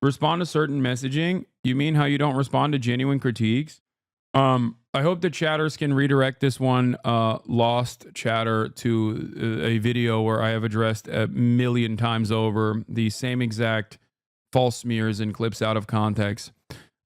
Respond to certain messaging? You mean how you don't respond to genuine critiques? I hope the chatters can redirect this one lost chatter to a video where I have addressed a million times over the same exact false smears and clips out of context.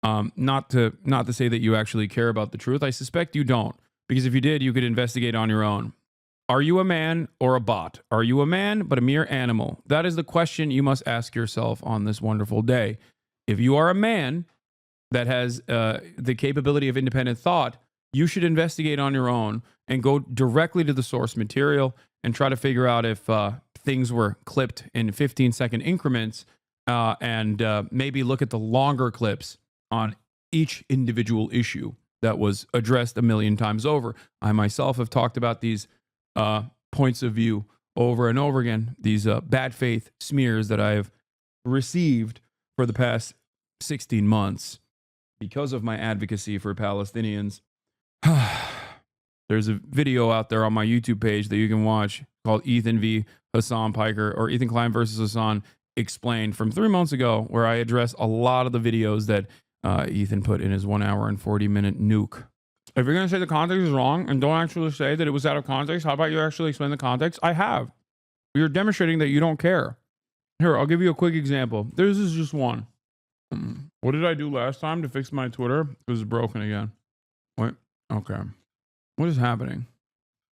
Not to say that you actually care about the truth. I suspect you don't, because if you did, you could investigate on your own. Are you a man or a bot? Are you a man but a mere animal? That is the question you must ask yourself on this wonderful day. If you are a man that has the capability of independent thought, you should investigate on your own and go directly to the source material and try to figure out if things were clipped in 15-second increments, and maybe look at the longer clips on each individual issue that was addressed a million times over. I myself have talked about these points of view over and over again, these bad faith smears that I have received for the past 16 months because of my advocacy for Palestinians. There's a video out there on my YouTube page that you can watch called Ethan v. Hasan Piker, or Ethan Klein versus Hasan Explained, from 3 months ago, where I address a lot of the videos that Ethan put in his 1 hour and 40-minute nuke. If you're going to say the context is wrong and don't actually say that it was out of context, how about you actually explain the context? I have. You're demonstrating that you don't care. Here, I'll give you a quick example. This is just one. What did I do last time to fix my Twitter? It was broken again. Wait, okay. What is happening?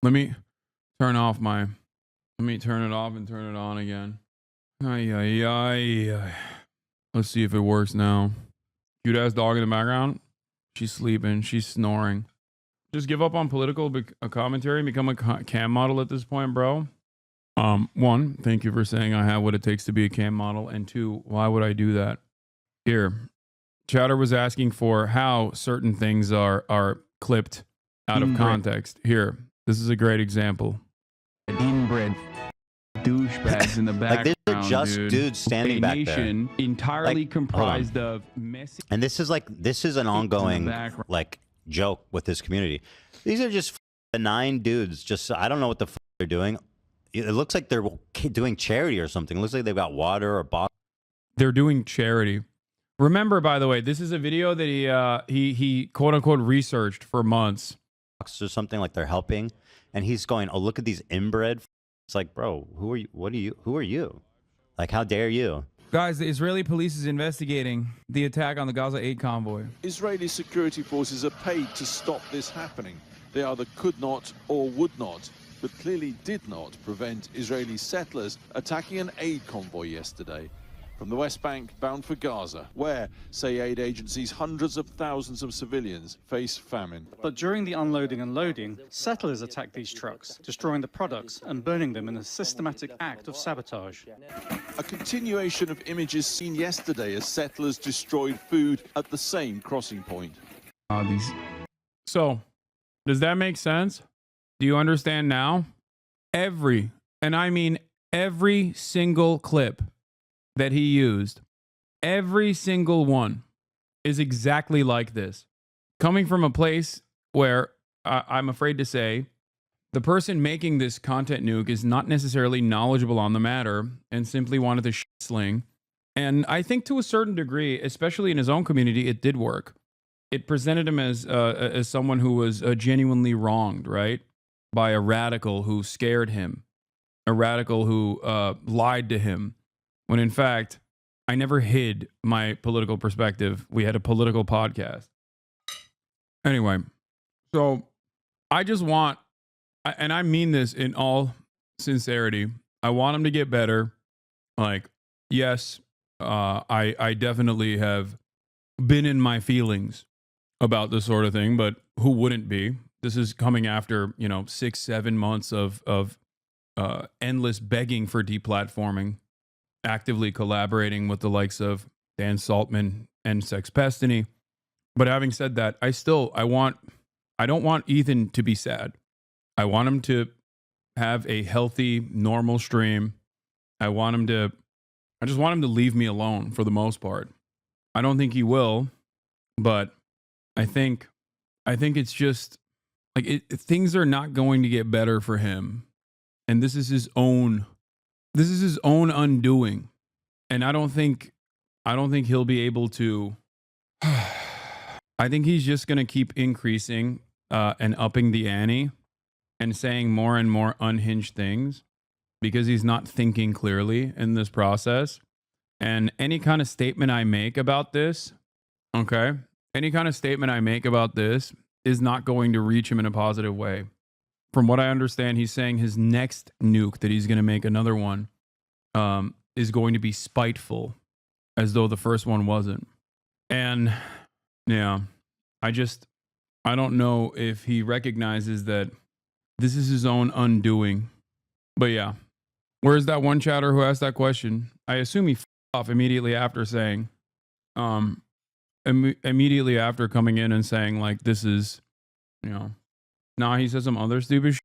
Let me turn it off and turn it on again. Let's see if it works now. Cute ass dog in the background. She's sleeping. She's snoring. Just give up on political commentary and become a cam model at this point, bro. One, thank you for saying I have what it takes to be a cam model. And two, why would I do that? Here, chatter was asking for how certain things are clipped out of context. Here, this is a great example. Inbred douchebags in the background. Like, these are just dudes standing back there. Entirely comprised of messy. And this is an ongoing like joke with this community. These are just benign dudes. Just, I don't know what the they're doing. It looks like they're doing charity or something. It looks like they've got water or box. They're doing charity. Remember, by the way, this is a video that he quote unquote researched for months. Or something, like they're helping, and he's going, "Oh, look at these inbred." It's like, bro, who are you? What are you? Who are you? Like, how dare you? Guys, the Israeli police is investigating the attack on the Gaza aid convoy. Israeli security forces are paid to stop this happening. They either could not or would not, but clearly did not prevent Israeli settlers attacking an aid convoy yesterday from the West Bank bound for Gaza, where, say aid agencies, hundreds of thousands of civilians face famine. But during the unloading and loading, settlers attacked these trucks, destroying the products and burning them in a systematic act of sabotage. A continuation of images seen yesterday as settlers destroyed food at the same crossing point. So, does that make sense? Do you understand now? Every single clip that he used, every single one, is exactly like this. Coming from a place where I'm afraid to say the person making this content nuke is not necessarily knowledgeable on the matter and simply wanted to sling. And I think to a certain degree, especially in his own community, it did work. It presented him as someone who was genuinely wronged, right? By a radical who scared him, a radical who lied to him. When in fact, I never hid my political perspective. We had a political podcast. Anyway, so I just want, and I mean this in all sincerity, I want him to get better. Like, yes, I definitely have been in my feelings about this sort of thing, but who wouldn't be? This is coming after, 6-7 months of endless begging for deplatforming, actively collaborating with the likes of Dan Saltman and Sex Pestiny. But having said that, I don't want Ethan to be sad. I want him to have a healthy, normal stream. I just want him to leave me alone for the most part. I don't think he will, but I think it's just like things are not going to get better for him. And this is his own undoing. And I don't think I don't think he'll be able to. I think he's just going to keep increasing and upping the ante and saying more and more unhinged things because he's not thinking clearly in this process. And any kind of statement I make about this, okay, any kind of statement I make about this is not going to reach him in a positive way. From what I understand, he's saying his next nuke that he's going to make, another one, is going to be spiteful, as though the first one wasn't. And yeah, I don't know if he recognizes that this is his own undoing. But yeah, where's that one chatter who asked that question? I assume he off immediately after saying, immediately after coming in and saying like, this is, nah, he said some other stupid shit.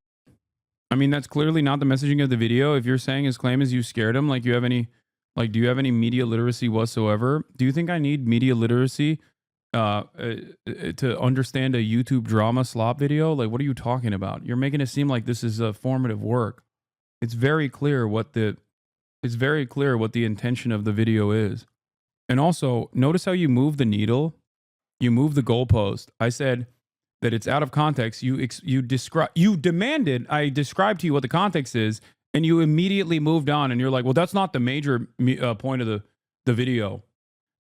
I mean, that's clearly not the messaging of the video. If you're saying his claim is you scared him, like do you have any media literacy whatsoever? Do you think I need media literacy to understand a YouTube drama slop video? Like, what are you talking about? You're making it seem like this is a formative work. It's very clear what the intention of the video is. And also, notice how you move the needle, you move the goalpost. I said that it's out of context. You demanded I describe to you what the context is, and you immediately moved on. And you're like, well, that's not the major point of the video.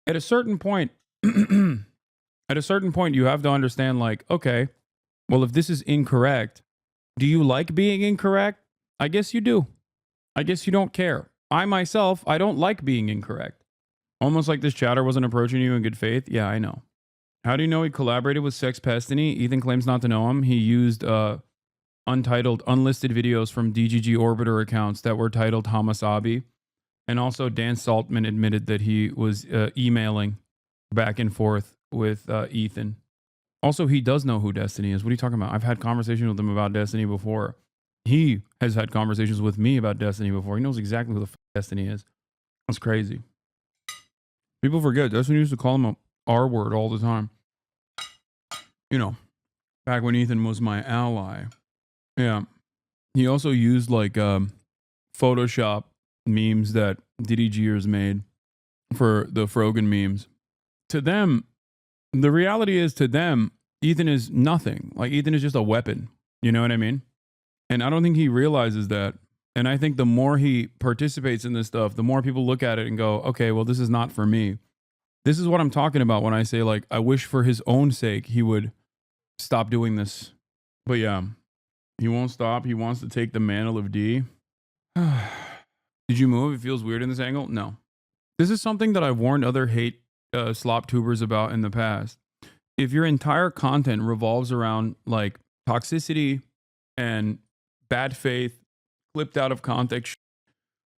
At a certain point, you have to understand, like, okay, well, if this is incorrect, do you like being incorrect? I guess you do. I guess you don't care. I myself, I don't like being incorrect. Almost like this chatter wasn't approaching you in good faith. Yeah, I know. How do you know he collaborated with Sex Pestiny? Ethan claims not to know him. He used untitled, unlisted videos from DGG Orbiter accounts that were titled Hasanabi. And also Dan Saltman admitted that he was emailing back and forth with Ethan. Also, he does know who Destiny is. What are you talking about? I've had conversations with him about Destiny before. He has had conversations with me about Destiny before. He knows exactly who the Destiny is. That's crazy. People forget. Destiny used to call him a R word all the time. Back when Ethan was my ally. Yeah. He also used like Photoshop memes that DDGers made for the Frogan memes. To them, the reality is, to them, Ethan is nothing. Like, Ethan is just a weapon. You know what I mean? And I don't think he realizes that. And I think the more he participates in this stuff, the more people look at it and go, okay, well, this is not for me. This is what I'm talking about when I say, like, I wish for his own sake he would stop doing this. But yeah, he won't stop. He wants to take the mantle of D. Did you move? It feels weird in this angle. No. This is something that I've warned other hate slop tubers about in the past. If your entire content revolves around like toxicity and bad faith, clipped out of context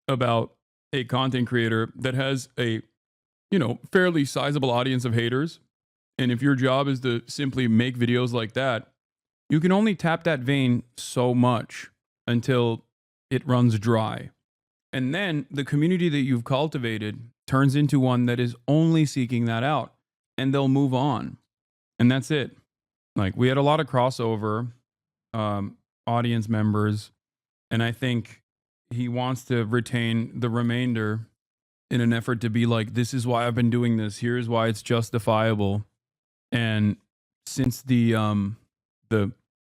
about a content creator that has a, fairly sizable audience of haters, and if your job is to simply make videos like that, you can only tap that vein so much until it runs dry. And then the community that you've cultivated turns into one that is only seeking that out, and they'll move on. And that's it. Like, we had a lot of crossover audience members, and I think he wants to retain the remainder in an effort to be like, this is why I've been doing this. Here's why it's justifiable. And since the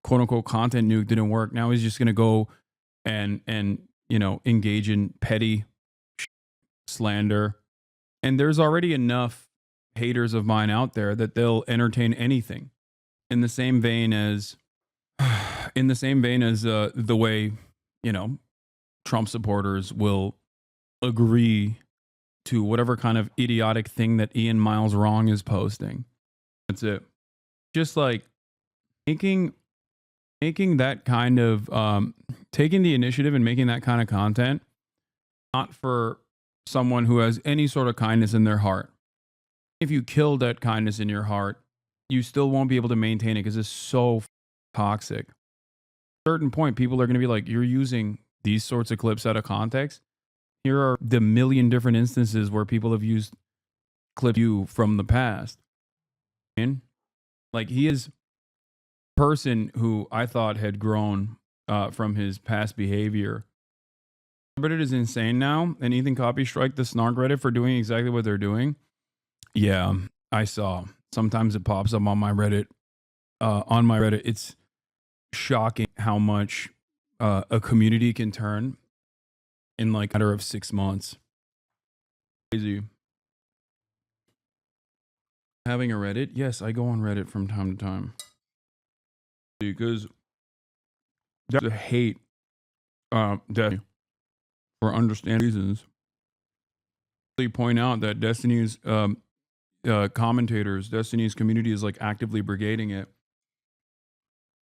quote unquote content nuke didn't work, now he's just going to go and engage in petty slander. And there's already enough haters of mine out there that they'll entertain anything, in the same vein as the way, Trump supporters will agree to whatever kind of idiotic thing that Ian Miles Wrong is posting. That's it. Just like making that kind of taking the initiative and making that kind of content, not for someone who has any sort of kindness in their heart. If you kill that kindness in your heart, you still won't be able to maintain it because it's so toxic. At a certain point, people are going to be like, you're using these sorts of clips out of context. Here are the million different instances where people have used clip you from the past. And like, he is a person who I thought had grown from his past behavior. But it is insane now. And Ethan copy strike the Snark Reddit for doing exactly what they're doing. Yeah, I saw. Sometimes it pops up on my Reddit. It's shocking how much a community can turn in like a matter of 6 months. Crazy. Having a Reddit? Yes, I go on Reddit from time to time because there's a hate, definitely for understanding reasons. They point out that Destiny's commentators, Destiny's community is like actively brigading it.